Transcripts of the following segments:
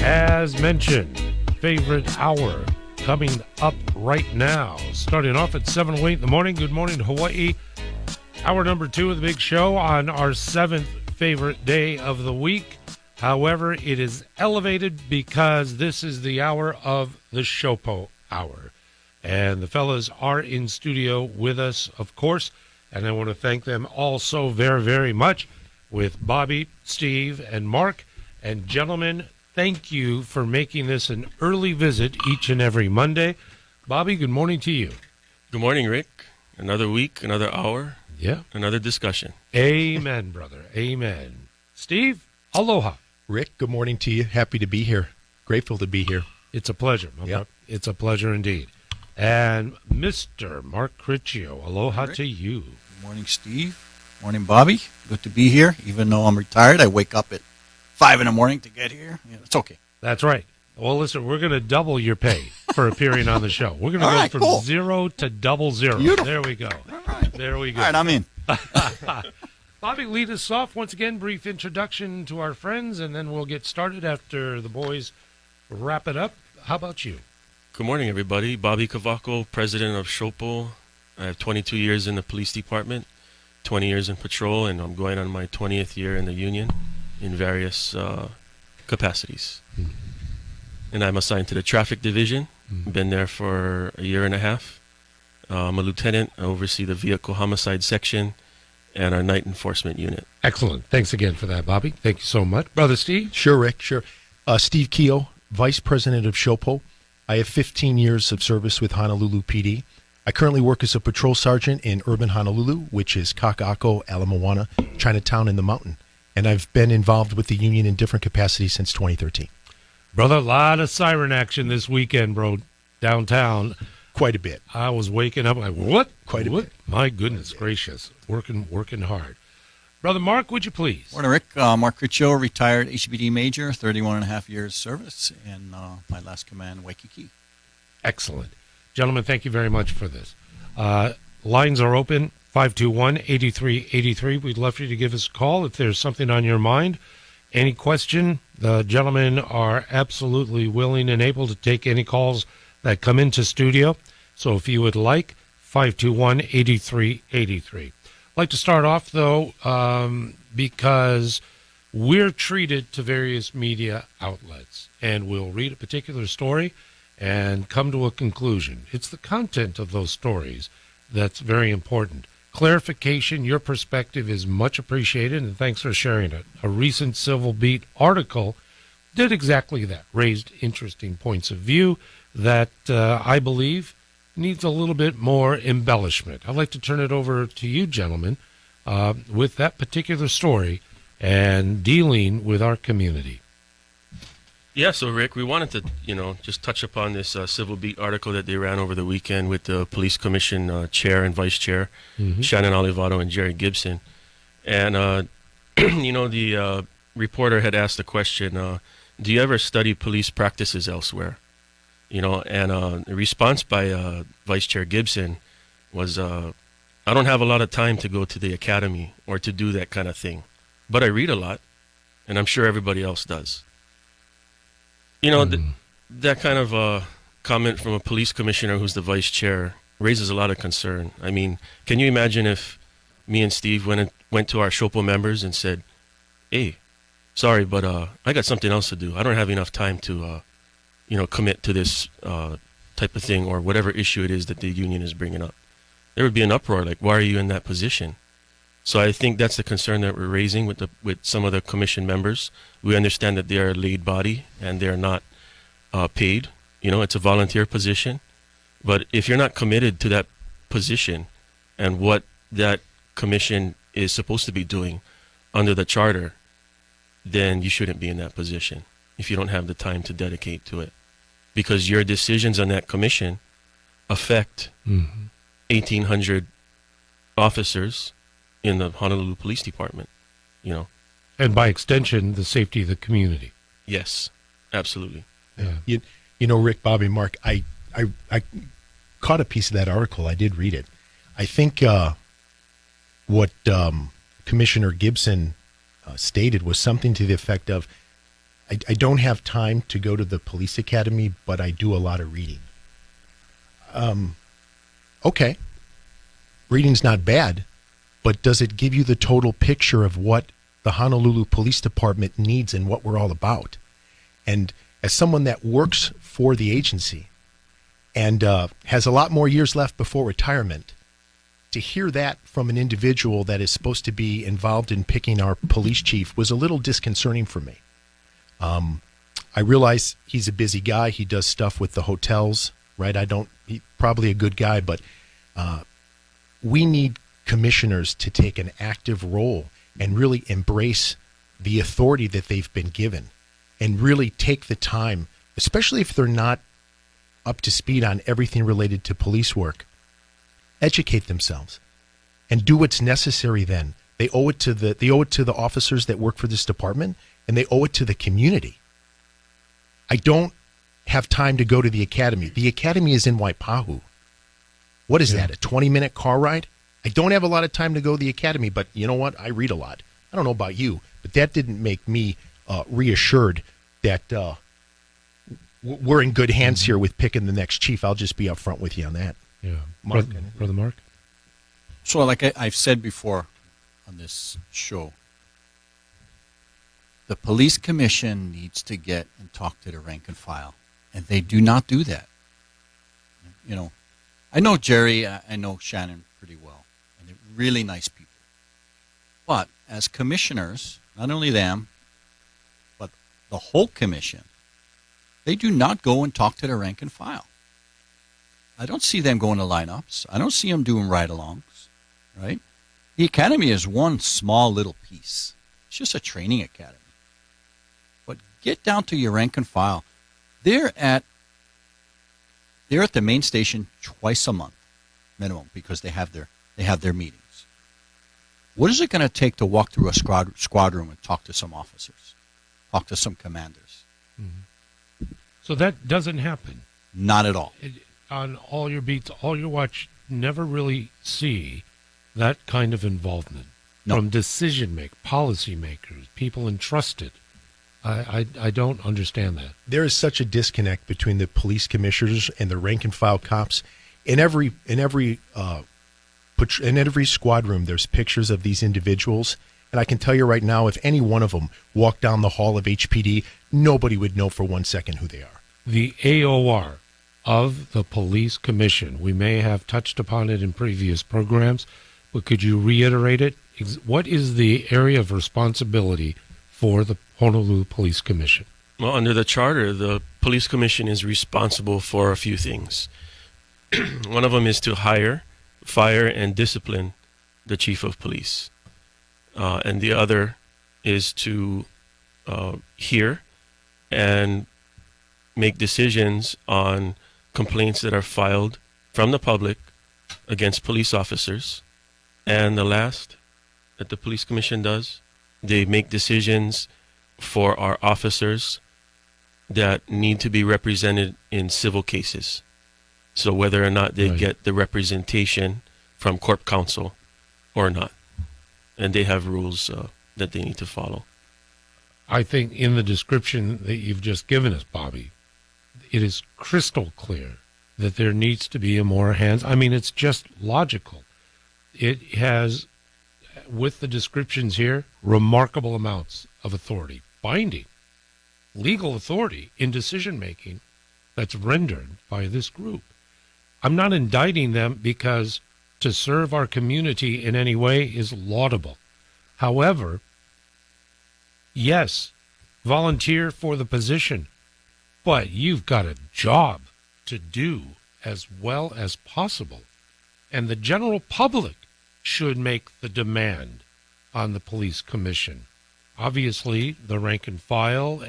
As mentioned, favorite hour coming up right now. Starting off at 7:08 in the morning. Good morning, Hawaii. Hour number 2 of the big show on our 7th favorite day of the week. However, it is elevated because this is the hour of the SHOPO Hour. And the fellas are in studio with us, of course. And I want to thank them all so very, very much with Bobby, Steve, and Mark. And gentlemen, thank you for making this an early visit each and every Monday. Bobby, good morning to you. Good morning, Rick. Another week, another hour, another discussion. Amen, brother. Amen. Steve, aloha. Rick, good morning to you. Happy to be here. Grateful to be here. It's a pleasure. Yep. It's a pleasure indeed. And Mr. Mark Cricchio, aloha Rick. to you. Good morning, Steve. Morning, Bobby. Good to be here. Even though I'm retired, I wake up at 5 in the morning to get here. Yeah, it's okay. That's right. Well, listen, we're going to double your pay for appearing on the show. We're going to All go right, from cool. 0 to 00. Beautiful. There we go. All right. There we go. All right, I'm in. Bobby, lead us off. Once again, brief introduction to our friends, and then we'll get started after the boys wrap it up. How about you? Good morning, everybody. Bobby Cavaco, president of SHOPO. I have 22 years in the police department, 20 years in patrol, and I'm going on my 20th year in the union in various capacities. Mm-hmm. And I'm assigned to the traffic division. Been there for a year and a half. I'm a lieutenant. I oversee the vehicle homicide section and our night enforcement unit. Excellent. Thanks again for that, Bobby. Thank you so much. Brother Steve? Sure, Rick, sure. Steve Keogh, vice president of SHOPO. I have 15 years of service with Honolulu PD. I currently work as a patrol sergeant in urban Honolulu, which is Kaka'ako, Ala Moana, Chinatown, and the Mountain. And I've been involved with the union in different capacities since 2013. Brother, a lot of siren action this weekend, bro, downtown. Quite a bit. I was waking up like, what? Quite a what? bit. My goodness gracious. Working hard. Brother Mark, would you please? Morning, Rick. Mark Cricchio, retired HPD Major, 31 and a half years service, and my last command, Waikiki. Excellent. Gentlemen, thank you very much for this. Lines are open, 521-8383. We'd love for you to give us a call if there's something on your mind. Any question, the gentlemen are absolutely willing and able to take any calls that come into studio. So if you would like, 521-8383. I'd like to start off, though, because we're treated to various media outlets, and we'll read a particular story and come to a conclusion. It's the content of those stories that's very important. Clarification, your perspective is much appreciated, and thanks for sharing it. A recent Civil Beat article did exactly that, raised interesting points of view that I believe needs a little bit more embellishment. I'd like to turn it over to you, gentlemen, with that particular story and dealing with our community. Yeah, so Rick, we wanted to, just touch upon this Civil Beat article that they ran over the weekend with the Police Commission chair and vice chair, Shannon Olivato and Jerry Gibson. And, the reporter had asked the question, do you ever study police practices elsewhere? And the response by Vice Chair Gibson was, I don't have a lot of time to go to the academy or to do that kind of thing, but I read a lot, and I'm sure everybody else does. That kind of comment from a police commissioner who's the vice chair raises a lot of concern. I mean, can you imagine if me and Steve went to our SHOPO members and said, hey, sorry, but I got something else to do. I don't have enough time to, commit to this type of thing or whatever issue it is that the union is bringing up. There would be an uproar, like, why are you in that position? So I think that's the concern that we're raising with some of the commission members. We understand that they are a lead body and they're not paid. It's a volunteer position. But if you're not committed to that position and what that commission is supposed to be doing under the charter, then you shouldn't be in that position if you don't have the time to dedicate to it. Because your decisions on that commission affect 1,800 officers in the Honolulu Police Department, And by extension, the safety of the community. Yes, absolutely. Yeah. Rick, Bobby, Mark, I caught a piece of that article. I did read it. I think what Commissioner Gibson stated was something to the effect of, I don't have time to go to the police academy, but I do a lot of reading. Okay. Reading's not bad, but does it give you the total picture of what the Honolulu Police Department needs and what we're all about? And as someone that works for the agency and has a lot more years left before retirement, to hear that from an individual that is supposed to be involved in picking our police chief was a little disconcerting for me. I realize he's a busy guy. He does stuff with the hotels, right? He's probably a good guy, but we need commissioners to take an active role and really embrace the authority that they've been given and really take the time, especially if they're not up to speed on everything related to police work, educate themselves and do what's necessary. Then they owe it to the officers that work for this department, and they owe it to the community. I don't have time to go to the academy. The academy is in Waipahu. What is that, a 20-minute car ride? I don't have a lot of time to go to the academy, but you know what? I read a lot. I don't know about you, but that didn't make me reassured that we're in good hands here with picking the next chief. I'll just be up front with you on that. Yeah. Mark. Brother Mark? So like I've said before on this show, the police commission needs to get and talk to the rank and file, and they do not do that. You know, I know Jerry, I know Shannon pretty well, and they're really nice people. But as commissioners, not only them, but the whole commission, they do not go and talk to the rank and file. I don't see them going to lineups. I don't see them doing ride-alongs, right? The academy is one small little piece. It's just a training academy. But get down to your rank and file. They're at the main station twice a month, minimum, because they have their meetings. What is it going to take to walk through a squad room and talk to some officers, talk to some commanders? Mm-hmm. So that doesn't happen. Not at all. On all your beats, all your watch, never really see that kind of involvement from decision makers, policy makers, people entrusted. I don't understand that. There is such a disconnect between the police commissioners and the rank and file cops. In every squad room, there's pictures of these individuals, and I can tell you right now, if any one of them walked down the hall of HPD, nobody would know for 1 second who they are. The AOR of the Police Commission, we may have touched upon it in previous programs, but could you reiterate it? What is the area of responsibility for the Honolulu Police Commission? Well, under the charter, the Police Commission is responsible for a few things. One of them is to hire, fire, and discipline the chief of police. And the other is to hear and make decisions on complaints that are filed from the public against police officers. And the last that the Police Commission does, they make decisions for our officers that need to be represented in civil cases. So whether or not they get the representation from Corp Counsel or not. And they have rules that they need to follow. I think in the description that you've just given us, Bobby, it is crystal clear that there needs to be a more hands. I mean, it's just logical. It has, with the descriptions here, remarkable amounts of authority, binding, legal authority in decision-making that's rendered by this group. I'm not indicting them because to serve our community in any way is laudable. However, yes, volunteer for the position, but you've got a job to do as well as possible. And the general public should make the demand on the police commission. Obviously, the rank and file,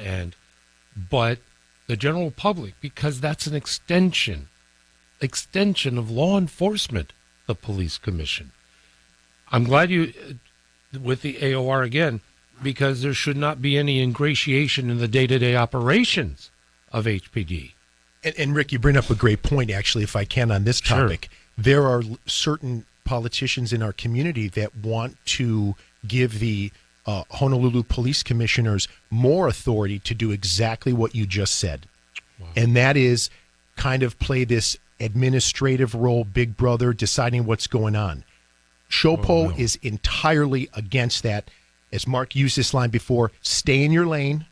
but the general public, because that's an extension of law enforcement, the police commission. I'm glad you, with the AOR again, because there should not be any ingratiation in the day-to-day operations of HPD. And Rick, you bring up a great point, actually, if I can, on this topic. Sure. There are certain politicians in our community that want to give the Honolulu Police Commissioners more authority to do exactly what you just said. Wow. And that is kind of play this administrative role, big brother, deciding what's going on. SHOPO is entirely against that. As Mark used this line before, stay in your lane,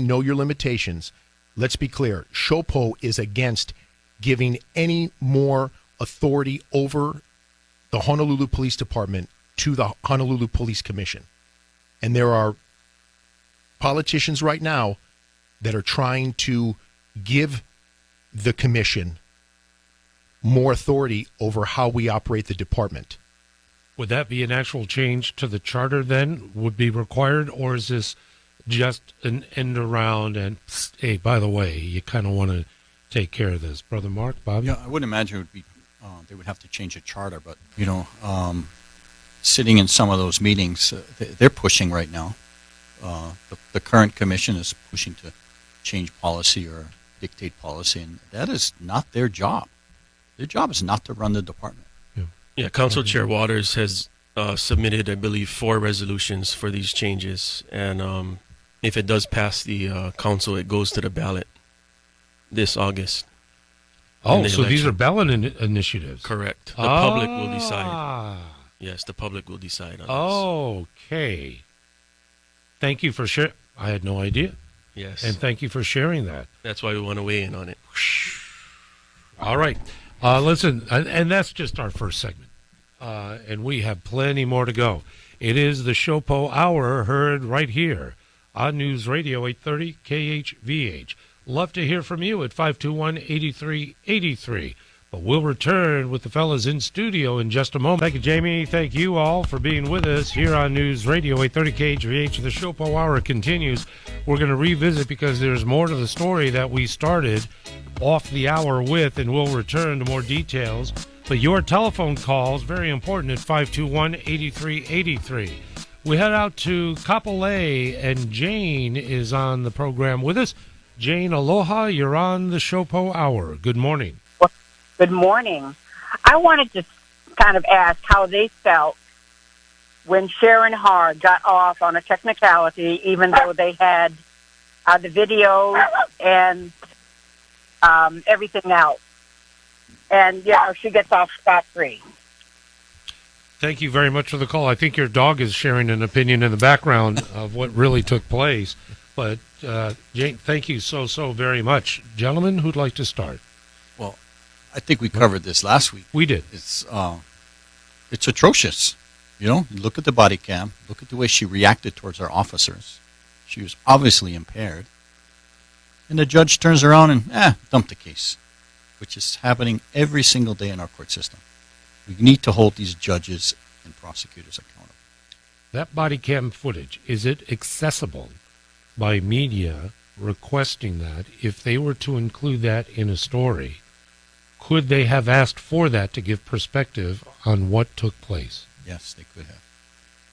know your limitations. Let's be clear, SHOPO is against giving any more authority over the Honolulu Police Department to the Honolulu Police Commission. And there are politicians right now that are trying to give the commission more authority over how we operate the department. Would that be an actual change to the charter then would be required, or is this just an end around and, hey, by the way, you kind of want to take care of this? Brother Mark, Bobby? Yeah, I wouldn't imagine it would be, they would have to change a charter, but, sitting in some of those meetings, they're pushing right now. The current commission is pushing to change policy or dictate policy, and that is not their job. Their job is not to run the department. Yeah, Council Chair Waters has submitted, I believe, 4 resolutions for these changes, and if it does pass the council, it goes to the ballot this August. Oh, so these are ballot initiatives. Correct. The public will decide. Yes, the public will decide on this. Okay. Thank you for sharing. I had no idea. Yes. And thank you for sharing that. That's why we want to weigh in on it. All right. Listen, and that's just our first segment. And we have plenty more to go. It is the SHOPO Hour, heard right here on News Radio 830 KHVH. Love to hear from you at 521-8383. But we'll return with the fellas in studio in just a moment. Thank you, Jamie. Thank you all for being with us here on News Radio 830 KHVH. The SHOPO Hour continues. We're going to revisit because there's more to the story that we started off the hour with, and we'll return to more details. But your telephone calls, very important, at 521-8383. We head out to Kapolei, and Jane is on the program with us. Jane, aloha. You're on the SHOPO Hour. Good morning. Good morning. I wanted to kind of ask how they felt when Sharon Hard got off on a technicality, even though they had the videos and everything else. And, she gets off scot-free. Thank you very much for the call. I think your dog is sharing an opinion in the background of what really took place. But, Jane, thank you so very much. Gentlemen, who'd like to start? Well, I think we covered this last week. We did. It's atrocious. Look at the body cam. Look at the way she reacted towards our officers. She was obviously impaired. And the judge turns around and, dump the case, which is happening every single day in our court system. We need to hold these judges and prosecutors accountable. That body cam footage, is it accessible by media requesting that? If they were to include that in a story, could they have asked for that to give perspective on what took place? Yes, they could have.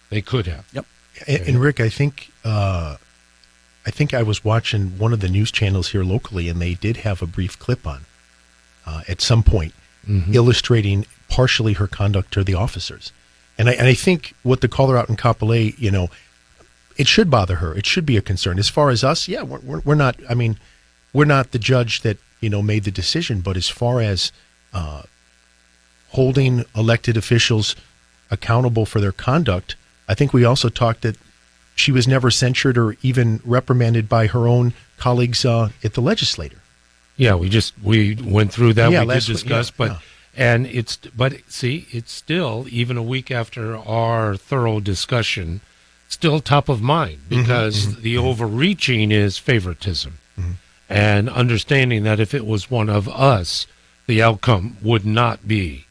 They could have. Yep. And Rick, I think I was watching one of the news channels here locally, and they did have a brief clip on at some point illustrating partially her conduct to the officers. And I think what the caller out in Kapolei, it should bother her. It should be a concern. As far as us, we're not. I mean, we're not the judge that made the decision. But as far as holding elected officials accountable for their conduct, I think we also talked that she was never censured or even reprimanded by her own colleagues at the legislature. Yeah, we went through that. Yeah, we did discuss, but it's still, even a week after our thorough discussion, still top of mind because the overreaching is favoritism and understanding that if it was one of us, the outcome would not be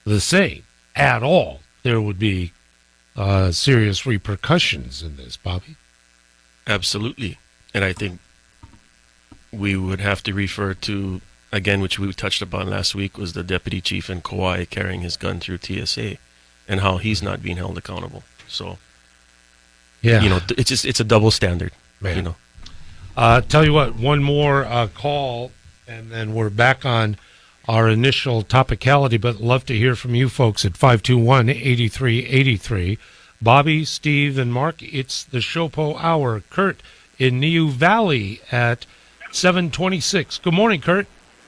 the same at all. There would be serious repercussions in this, Bobby. Absolutely. And I think we would have to refer to, again, which we touched upon last week, was the deputy chief in Kauai carrying his gun through TSA and how he's not being held accountable. So, it's a double standard. Man. Tell you what, one more call, and then we're back on our initial topicality, but love to hear from you folks at 521-8383. Bobby, Steve, and Mark. It's the SHOPO Hour. Kurt in Niu Valley at 7:26. Good morning, Kurt.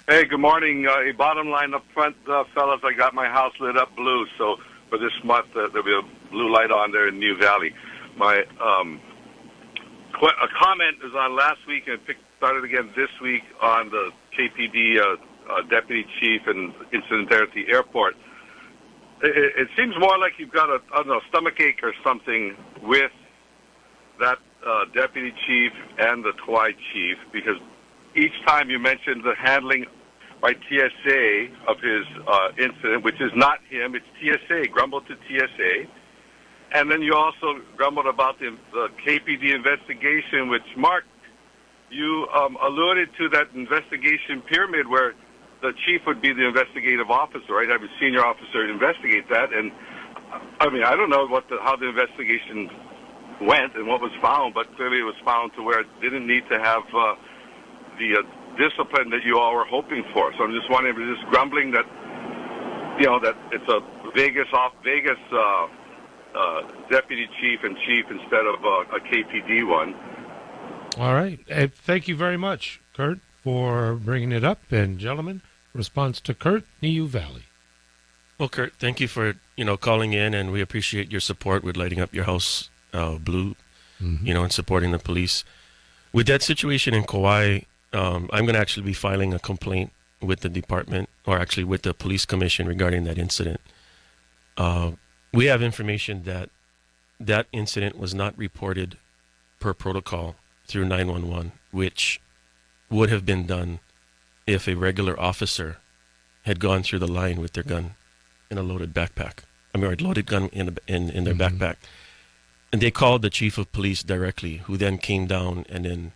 Hey, good morning. Bottom line up front, fellas, I got my house lit up blue, so for this month there'll be a blue light on there in Niu Valley. My a comment is on last week and started again this week on the KPD deputy chief and incident there at the airport. It seems more like you've got a, I don't know, stomachache or something with that deputy chief and the Kauai chief, because each time you mention the handling by TSA of his incident, which is not him, it's TSA, grumbled to TSA. And then you also grumbled about the KPD investigation, which, Mark, you alluded to that investigation pyramid where the chief would be the investigative officer, right? Have a senior officer investigate that. And, I mean, I don't know how the investigation went and what was found, but clearly it was found to where it didn't need to have the discipline that you all were hoping for. So I'm just wondering if it's just grumbling that, you know, that it's a Vegas deputy chief and chief instead of a KPD one. All right. Thank you very much, Kurt, for bringing it up. And, gentlemen, response to Kurt, Niu Valley. Well, Kurt, thank you for, calling in, and we appreciate your support with lighting up your house blue, and supporting the police. With that situation in Kauai, I'm going to actually be filing a complaint with the department, or actually with the police commission regarding that incident. We have information that that incident was not reported per protocol through 911, which would have been done if a regular officer had gone through the line with their gun in a loaded backpack. I mean, or a loaded gun in their backpack. And they called the chief of police directly, who then came down and then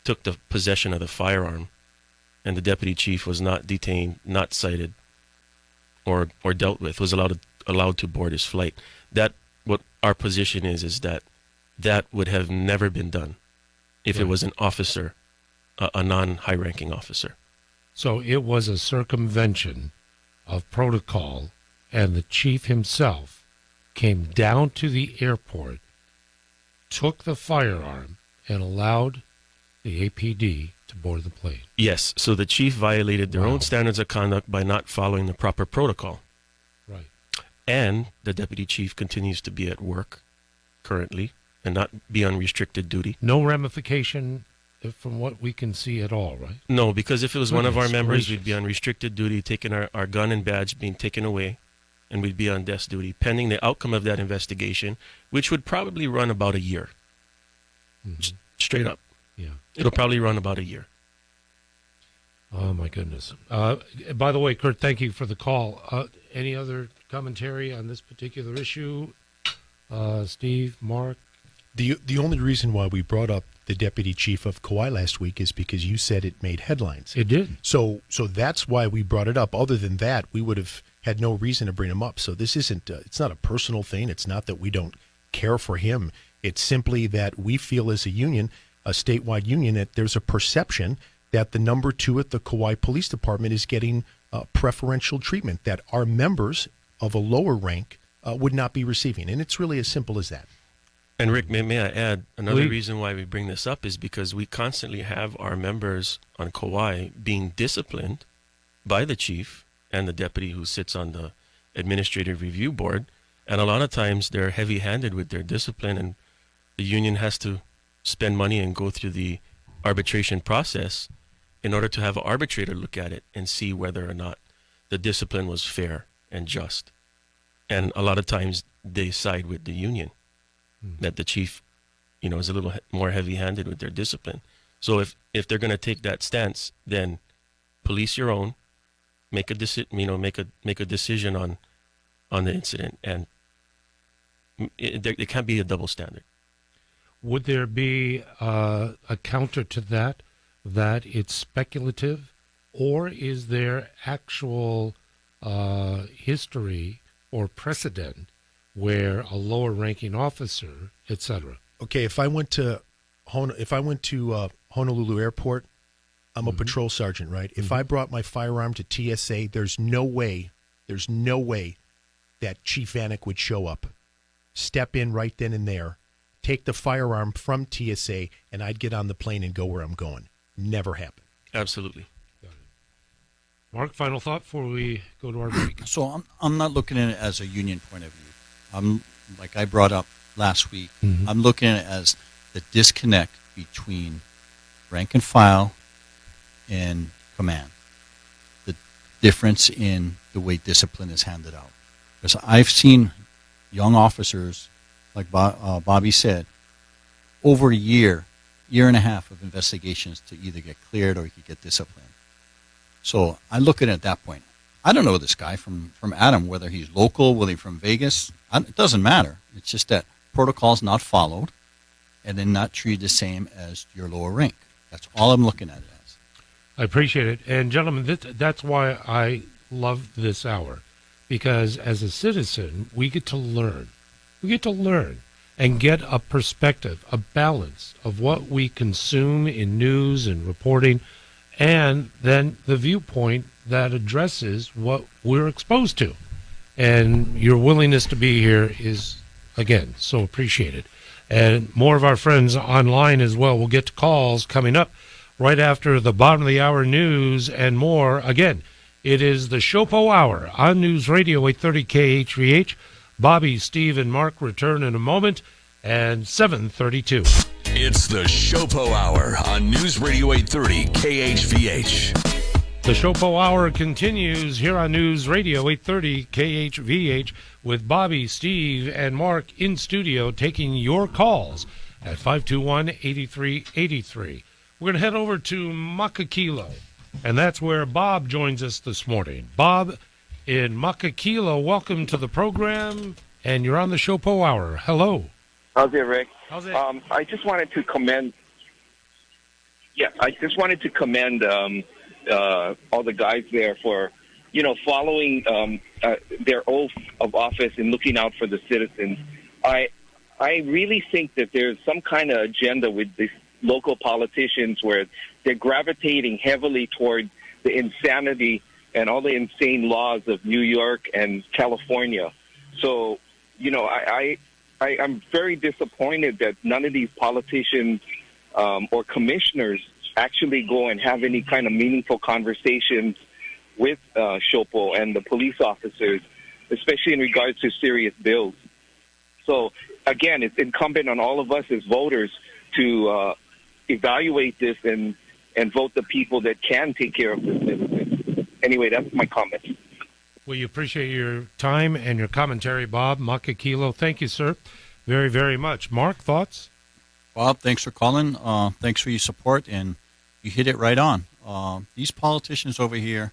took the possession of the firearm. And the deputy chief was not detained, not cited, or dealt with, was allowed to board his flight. That, what our position is that would have never been done if it was an officer, a non-high-ranking officer. So it was a circumvention of protocol, and the chief himself came down to the airport, took the firearm, and allowed the APD to board the plane. Yes, so the chief violated their own standards of conduct by not following the proper protocol. Right. And the deputy chief continues to be at work currently and not be on restricted duty. No ramification from what we can see at all, right? No, because if it was one of our Goodness members, gracious. we'd be on restricted duty, taking our gun and badge being taken away, and we'd be on desk duty pending the outcome of that investigation, which would probably run about a year. Straight up. Yeah. It'll probably run about a year. Oh, my goodness. By the way, Kurt, thank you for the call. Any other commentary on this particular issue? Steve, Mark? The only reason why we brought up the deputy chief of Kauai last week is because you said it made headlines. It did. So that's why we brought it up. Other than that, we would have had no reason to bring him up. So this isn't, it's not a personal thing. It's not that we don't care for him. It's simply that we feel as a union, a statewide union, that there's a perception that the number 2 at the Kauai Police Department is getting preferential treatment, that our members of a lower rank would not be receiving. And it's really as simple as that. And Rick, may I add, another Please. reason why we bring this up is because we constantly have our members on Kauai being disciplined by the chief and the deputy who sits on the administrative review board. And a lot of times they're heavy-handed with their discipline, and the union has to spend money and go through the arbitration process in order to have an arbitrator look at it and see whether or not the discipline was fair and just. And a lot of times they side with the union, that the chief, is a little more heavy-handed with their discipline. So if they're going to take that stance, then police your own, make a decision on the incident, and it can't be a double standard. Would there be a counter to that it's speculative, or is there actual history or precedent where a lower-ranking officer, etc.? Okay, if I went to Honolulu Airport, I'm a patrol sergeant, right? If I brought my firearm to TSA, there's no way that Chief Vanek would show up step in right then and there, take the firearm from TSA, and I'd get on the plane and go where I'm going. Never happened. Absolutely. Mark, final thought before we go to our break. So I'm not looking at it as a union point of view. I'm, like I brought up last week, I'm looking at it as the disconnect between rank and file and command. The difference in the way discipline is handed out. Because I've seen young officers, like Bobby said, over a year and a half of investigations to either get cleared or you could get disciplined. So I look at it at that point. I don't know this guy from Adam, whether he's local, whether he's from Vegas. It doesn't matter. It's just that protocol's not followed and then not treated the same as your lower rank. That's all I'm looking at it as. I appreciate it. And gentlemen, that's why I love this hour, because as a citizen, we get to learn. We get to learn and get a perspective, a balance of what we consume in news and reporting, and then the viewpoint that addresses what we're exposed to. And your willingness to be here is, again, so appreciated. And more of our friends online as well. We'll get to calls coming up right after the bottom of the hour news and more. Again, it is the SHOPO Hour on News Radio 830 KHVH. Bobby, Steve, and Mark return in a moment, and 7:32. It's the SHOPO Hour on News Radio 830 KHVH. The SHOPO Hour continues here on News Radio 830 KHVH with Bobby, Steve, and Mark in studio taking your calls at 521-8383. We're going to head over to Makakilo, and that's where Bob joins us this morning. Bob in Makakilo, welcome to the program, and you're on the SHOPO Hour. Hello. How's it, Rick? How's it? I just wanted to commend. Yeah, I just wanted to commend all the guys there for, following their oath of office and looking out for the citizens. I really think that there's some kind of agenda with these local politicians where they're gravitating heavily toward the insanity and all the insane laws of New York and California. So, I'm very disappointed that none of these politicians or commissioners actually go and have any kind of meaningful conversations with SHOPO and the police officers, especially in regards to serious bills. So, again, it's incumbent on all of us as voters to evaluate this and vote the people that can take care of the citizens. Anyway, that's my comment. We appreciate your time and your commentary, Bob. Makakilo, thank you, sir, very, very much. Mark, thoughts? Bob, thanks for calling. Thanks for your support, and you hit it right on. These politicians over here,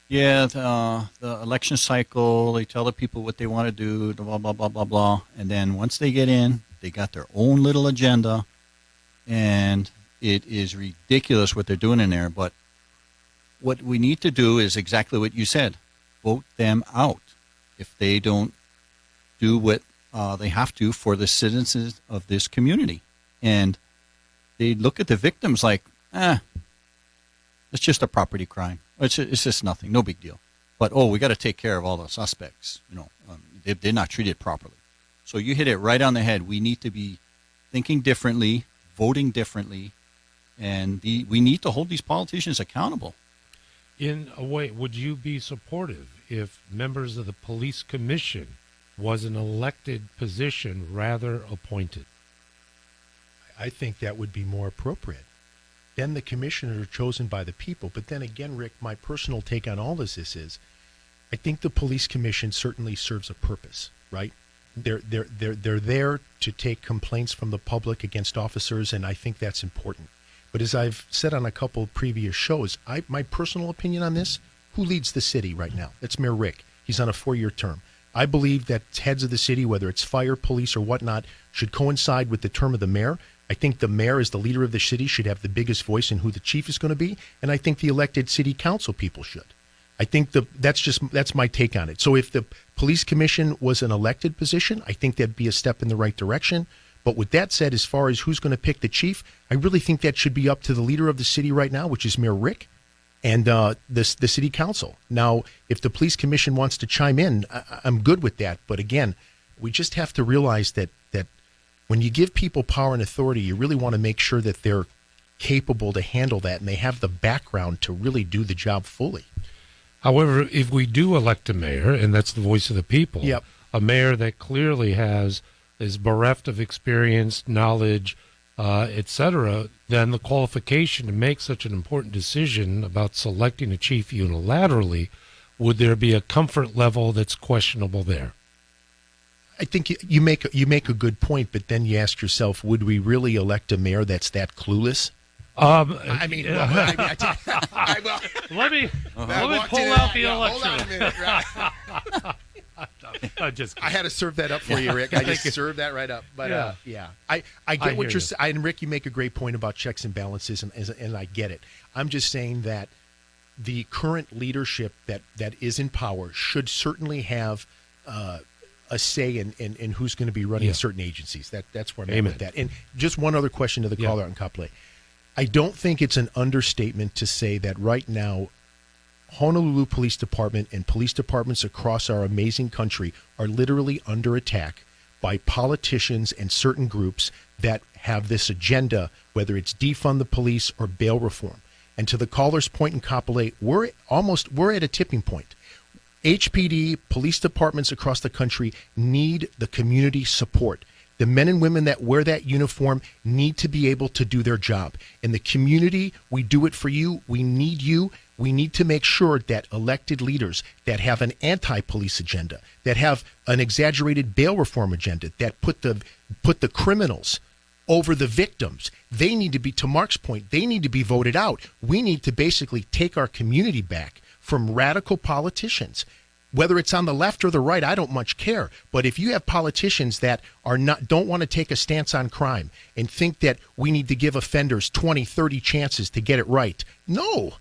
the election cycle, they tell the people what they want to do, blah, blah, blah, blah, blah. And then once they get in, they got their own little agenda, and it is ridiculous what they're doing in there. But what we need to do is exactly what you said. Vote them out if they don't do what they have to for the citizens of this community. And they look at the victims like, it's just a property crime. It's just nothing, no big deal. But, we got to take care of all the suspects. They're not treated properly. So you hit it right on the head. We need to be thinking differently, voting differently, and we need to hold these politicians accountable. In a way, would you be supportive if members of the police commission was an elected position rather appointed? I think that would be more appropriate. Then the commissioners are chosen by the people. But then again, Rick, my personal take on all this is, I think the police commission certainly serves a purpose, right? They're there to take complaints from the public against officers, and I think that's important. But as I've said on a couple of previous shows, my personal opinion on this, who leads the city right now? That's Mayor Rick. He's on a 4-year term. I believe that heads of the city, whether it's fire, police, or whatnot, should coincide with the term of the mayor. I think the mayor, as the leader of the city, should have the biggest voice in who the chief is going to be, and I think the elected city council people should. I think that's my take on it. So if the police commission was an elected position, I think that'd be a step in the right direction. But with that said, as far as who's going to pick the chief, I really think that should be up to the leader of the city right now, which is Mayor Rick, and the city council. Now, if the police commission wants to chime in, I'm good with that. But again, We just have to realize that when you give people power and authority, you really want to make sure that they're capable to handle that and they have the background to really do the job fully. However, if we do elect a mayor, and that's the voice of the people, Yep. a mayor that clearly is bereft of experience, knowledge, etc., then the qualification to make such an important decision about selecting a chief unilaterally, would there be a comfort level that's questionable there? I think you make a good point, but then you ask yourself, would we really elect a mayor that's that clueless? Let me pull out the election. I had to serve that up for you, Rick. I just served that right up. But I get what you're saying. And Rick, you make a great point about checks and balances, and I get it. I'm just saying that the current leadership that is in power should certainly have a say in who's going to be running certain agencies. That's where I'm at with that. And just one other question to the caller on Kapolei. I don't think it's an understatement to say that right now, Honolulu Police Department and police departments across our amazing country are literally under attack by politicians and certain groups that have this agenda, whether it's defund the police or bail reform. And to the caller's point in Kapolei, we're at a tipping point. HPD, police departments across the country need the community support. The men and women that wear that uniform need to be able to do their job. In the community, we do it for you. We need you. We need to make sure that elected leaders that have an anti-police agenda, that have an exaggerated bail reform agenda, that put the criminals over the victims, they need to be, to Mark's point, they need to be voted out. We need to basically take our community back from radical politicians. Whether it's on the left or the right, I don't much care. But if you have politicians that don't want to take a stance on crime and think that we need to give offenders 20, 30 chances to get it right, no,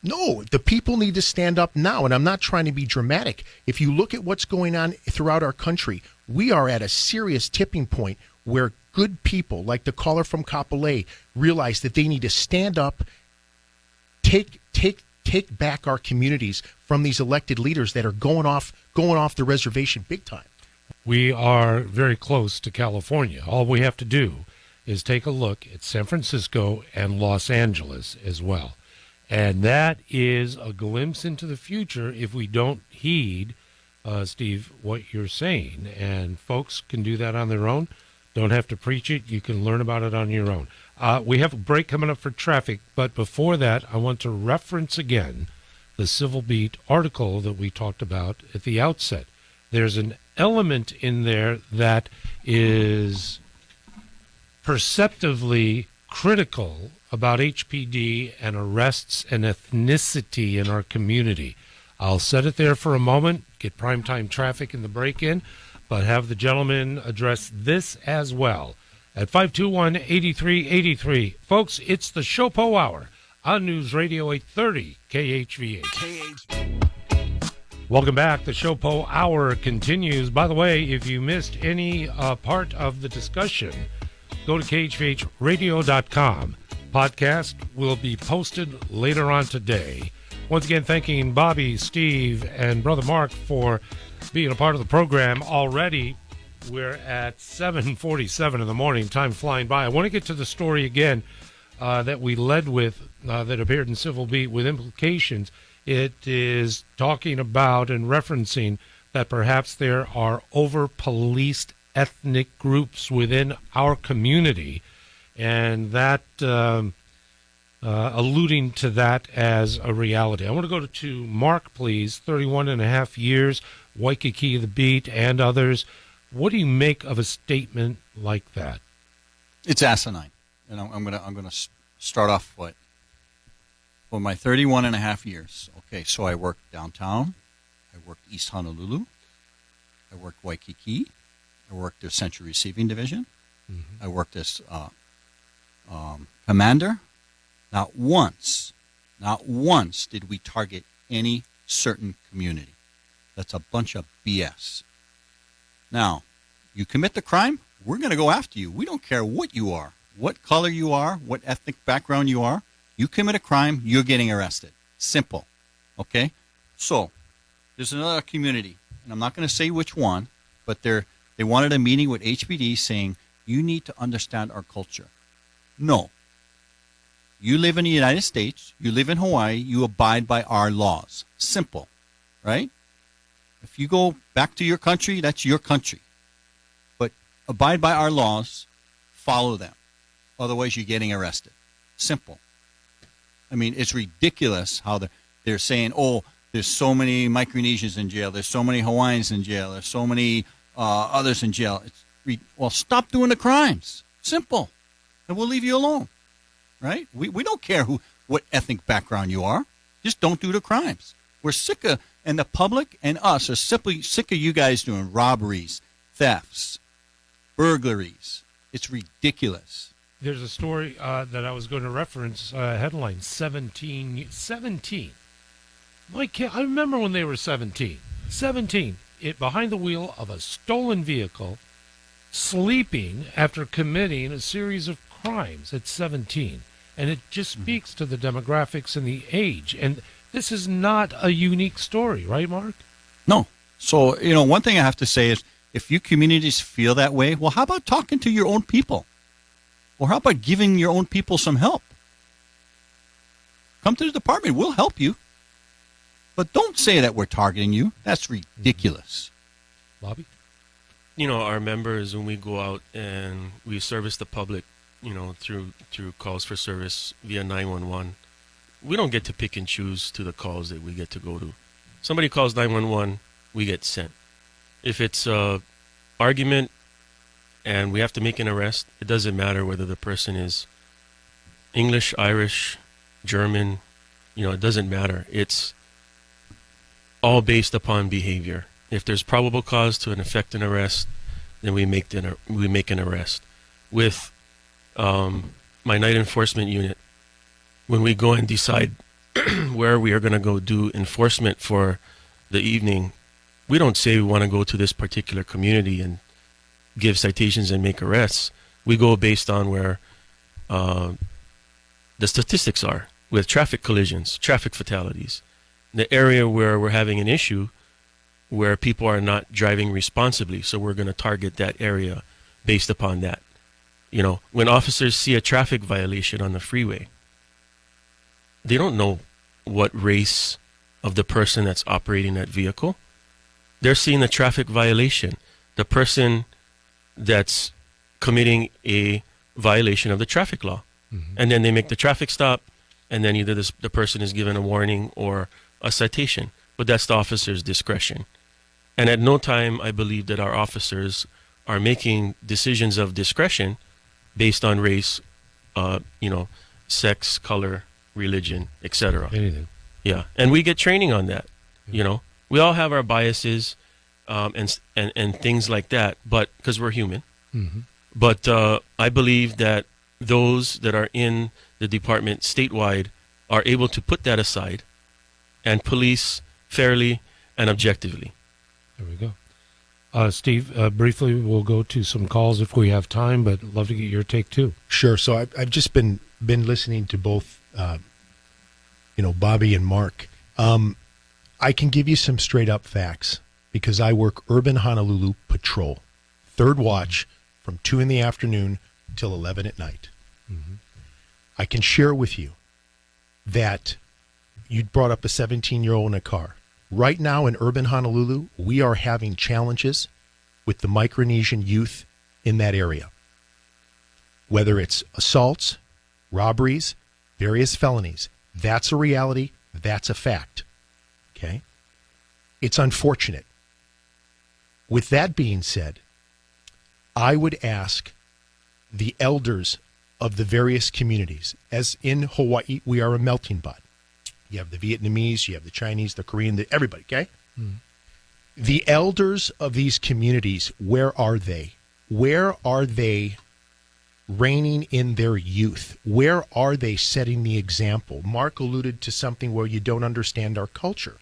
the people need to stand up now. And I'm not trying to be dramatic. If you look at what's going on throughout our country, we are at a serious tipping point where good people, like the caller from Kapolei, realize that they need to stand up, take back our communities from these elected leaders that are going off the reservation big time. We are very close to California. All we have to do is take a look at San Francisco and Los Angeles as well. And that is a glimpse into the future if we don't heed, Steve, what you're saying. And folks can do that on their own. Don't have to preach it. You can learn about it on your own. We have a break coming up for traffic, but before that, I want to reference again the Civil Beat article that we talked about at the outset. There's an element in there that is perceptively critical about HPD and arrests and ethnicity in our community. I'll set it there for a moment, get primetime traffic in the break-in, but have the gentleman address this as well. At 521-8383. Folks, it's the SHOPO Hour on News Radio 830 KHVH. Welcome back. The SHOPO Hour continues. By the way, if you missed any part of the discussion, go to khvhradio.com. Podcast will be posted later on today. Once again, thanking Bobby, Steve, and Brother Mark for being a part of the program already. We're at 7:47 in the morning. Time flying by. I want to get to the story again that we led with that appeared in Civil Beat with implications. It is talking about and referencing that perhaps there are over-policed ethnic groups within our community, and that alluding to that as a reality. I want to go to Mark, please. 31 and a half years, Waikiki, the Beat, and others. What do you make of a statement like that? It's asinine. And I'm gonna start off for my 31 and a half years. Okay, so I worked downtown. I worked East Honolulu. I worked Waikiki. I worked their Central Receiving Division. Mm-hmm. I worked as commander. Not once did we target any certain community. That's a bunch of BS. Now, you commit the crime, we're going to go after you. We don't care what you are, what color you are, what ethnic background you are. You commit a crime, you're getting arrested. Simple. Okay? So, there's another community, and I'm not going to say which one, but they wanted a meeting with HPD saying, you need to understand our culture. No. You live in the United States, you live in Hawaii, you abide by our laws. Simple, right? If you go back to your country, that's your country. But abide by our laws, follow them. Otherwise, you're getting arrested. Simple. I mean, it's ridiculous how they're saying, oh, there's so many Micronesians in jail, there's so many Hawaiians in jail, there's so many others in jail. Well, stop doing the crimes. Simple. And we'll leave you alone. Right? We don't care what ethnic background you are. Just don't do the crimes. We're sick of, and the public and us are simply sick of you guys doing robberies, thefts, burglaries. It's ridiculous. There's a story that I was going to reference, headline 17. Mike, I remember when they were 17. 17, behind the wheel of a stolen vehicle, sleeping after committing a series of crimes at 17. And it just speaks to the demographics and the age. And this is not a unique story, right, Mark? No. So, one thing I have to say is if you communities feel that way, well, how about talking to your own people? Or how about giving your own people some help? Come to the department. We'll help you. But don't say that we're targeting you. That's ridiculous. Bobby? Our members, when we go out and we service the public, through calls for service via 911, we don't get to pick and choose to the calls that we get to go to. Somebody calls 911, we get sent. If it's a argument and we have to make an arrest, it doesn't matter whether the person is English, Irish, German, it doesn't matter. It's all based upon behavior. If there's probable cause to effect an arrest, then we make an arrest. With my night enforcement unit, when we go and decide where we are going to go do enforcement for the evening, we don't say we want to go to this particular community and give citations and make arrests. We go based on where the statistics are with traffic collisions, traffic fatalities. The area where we're having an issue where people are not driving responsibly, so we're going to target that area based upon that. When officers see a traffic violation on the freeway, they don't know what race of the person that's operating that vehicle. They're seeing the traffic violation, the person that's committing a violation of the traffic law. Mm-hmm. And then they make the traffic stop, and then either the person is given a warning or a citation. But that's the officer's discretion. And at no time, I believe that our officers are making decisions of discretion based on race, sex, color, religion, etc. Anything. Yeah, and we get training on that. We all have our biases and things like that, but because we're human. Mm-hmm. But I believe that those that are in the department statewide are able to put that aside and police fairly and objectively. There we go. Steve, briefly, we'll go to some calls if we have time, but I'd love to get your take too. Sure. So I've just been listening to both, Bobby and Mark. I can give you some straight up facts because I work Urban Honolulu Patrol, third watch from 2 in the afternoon till 11 at night. Mm-hmm. I can share with you that you brought up a 17-year-old in a car. Right now in urban Honolulu, we are having challenges with the Micronesian youth in that area. Whether it's assaults, robberies, various felonies, that's a reality, that's a fact. Okay? It's unfortunate. With that being said, I would ask the elders of the various communities, as in Hawaii, we are a melting pot. You have the Vietnamese, you have the Chinese, the Korean, everybody, okay? Mm. The elders of these communities, where are they? Where are they reigning in their youth? Where are they setting the example? Mark alluded to something where you don't understand our culture.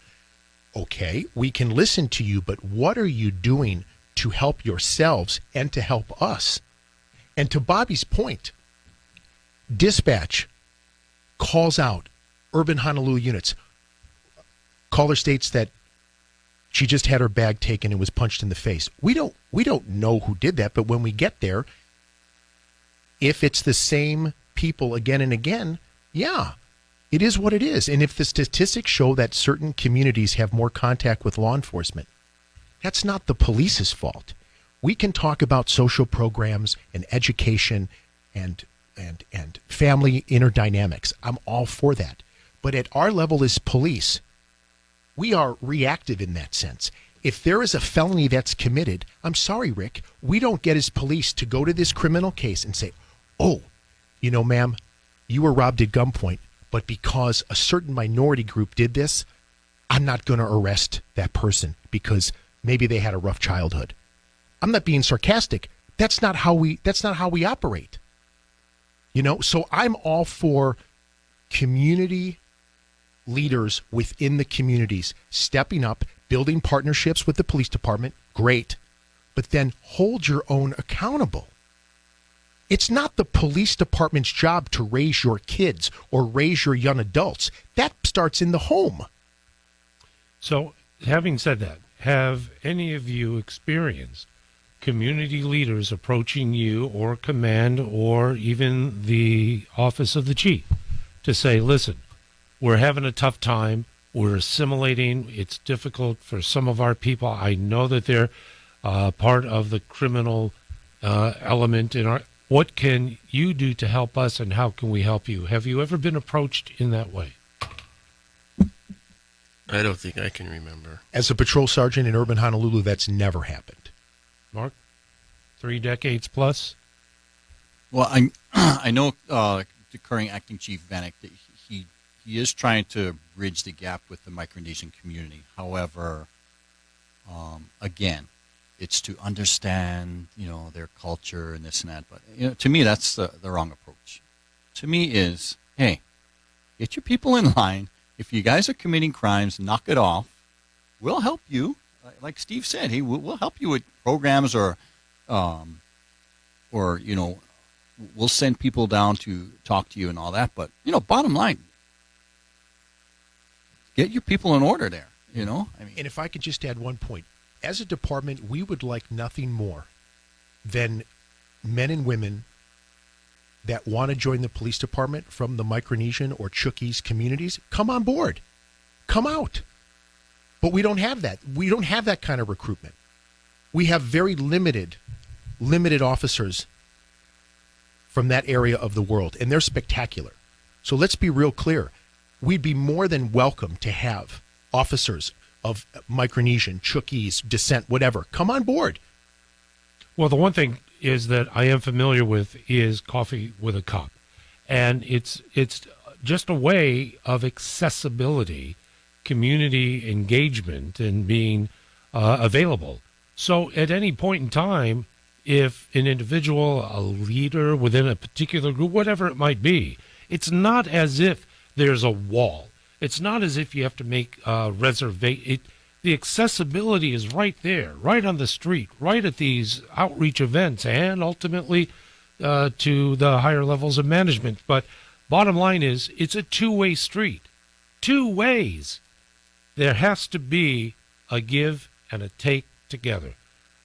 Okay, we can listen to you, but what are you doing to help yourselves and to help us? And to Bobby's point, dispatch calls out urban Honolulu units. Caller states that she just had her bag taken and was punched in the face. We don't know who did that, but when we get there, if it's the same people again and again, yeah, it is what it is. And if the statistics show that certain communities have more contact with law enforcement, that's not the police's fault. We can talk about social programs and education and family interdynamics. I'm all for that. But at our level as police, we are reactive in that sense. If there is a felony that's committed, I'm sorry, Rick, we don't get as police to go to this criminal case and say, oh, you know, ma'am, you were robbed at gunpoint, but because a certain minority group did this, I'm not going to arrest that person because maybe they had a rough childhood. I'm not being sarcastic. That's not how we operate. You know, so I'm all for community leaders within the communities stepping up, building partnerships with the police department, great, but then hold your own accountable. It's not the police department's job to raise your kids or raise your young adults. That starts in the home. So, having said that, have any of you experienced community leaders approaching you or command or even the office of the chief to say, listen, we're having a tough time. We're assimilating. It's difficult for some of our people. I know that they're part of the criminal element in our. What can you do to help us, and how can we help you? Have you ever been approached in that way? I don't think I can remember. As a patrol sergeant in urban Honolulu, that's never happened. Mark, 3 decades plus? Well, I know the current acting chief Vanek that he is trying to bridge the gap with the Micronesian community. However, again, it's to understand, you know, their culture and this and that. But you know, to me, that's the wrong approach. To me, is hey, get your people in line. If you guys are committing crimes, knock it off. We'll help you. Like Steve said, hey, we'll help you with programs or you know, we'll send people down to talk to you and all that. But you know, bottom line, get your people in order there. You know, I mean, and if I could just add one point, as a department, we would like nothing more than men and women that want to join the police department from the Micronesian or Chukis communities. Come on board, come out. But we don't have that. We don't have that kind of recruitment. We have very limited officers from that area of the world, and they're spectacular. So let's be real clear. We'd be more than welcome to have officers of Micronesian, Chukis, descent, whatever, come on board. Well, the one thing is that I am familiar with is coffee with a cup. And it's just a way of accessibility, community engagement, and being available. So at any point in time, if an individual, a leader within a particular group, whatever it might be, it's not as if there's a wall. It's not as if you have to make a reservation. The accessibility is right there, right on the street, right at these outreach events, and ultimately to the higher levels of management. But bottom line is, it's a two-way street. 2 ways. There has to be a give and a take together.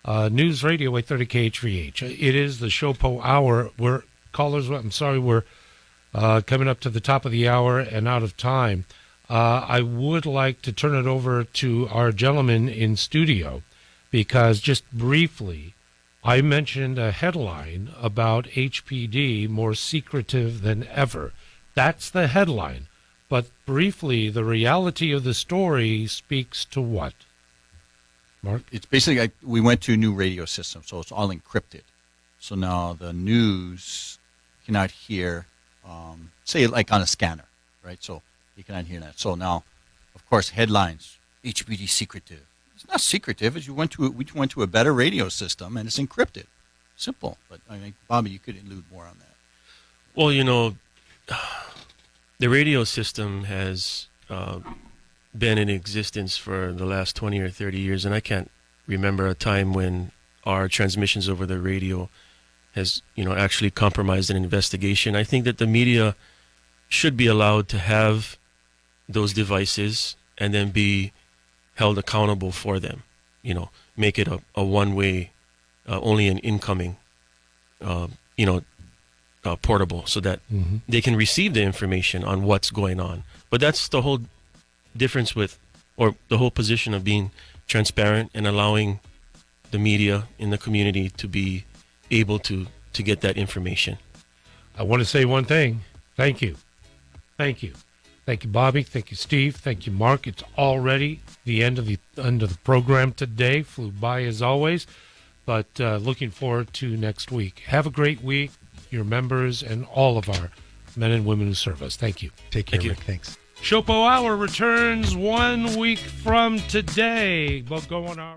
News Radio 830 KHVH. It is the SHOPO Hour. We're coming up to the top of the hour and out of time. I would like to turn it over to our gentleman in studio because just briefly, I mentioned a headline about HPD more secretive than ever. That's the headline. But briefly, the reality of the story speaks to what? Mark? It's basically we went to a new radio system, so it's all encrypted. So now the news cannot hear, say like on a scanner, right? So you cannot hear that. So now, of course, headlines, HPD secretive. It's not secretive. We went to a better radio system, and it's encrypted. Simple. But I think, Bobby, you could allude more on that. Well, you know, the radio system has been in existence for the last 20 or 30 years, and I can't remember a time when our transmissions over the radio has, you know, actually compromised an investigation. I think that the media should be allowed to have those devices and then be held accountable for them. You know, make it a one-way, only an incoming, portable, so that they can receive the information on what's going on. But that's the whole difference with, or the whole position of being transparent and allowing the media in the community to be able to get that information. I want to say one thing. Thank you. Thank you. Thank you, Bobby. Thank you, Steve. Thank you, Mark. It's already the end of the program today. Flew by as always, but looking forward to next week. Have a great week, your members and all of our men and women who serve us. Thank you. Take care, Thank you. Rick. Thanks. SHOPO Hour returns 1 week from today. We'll go on our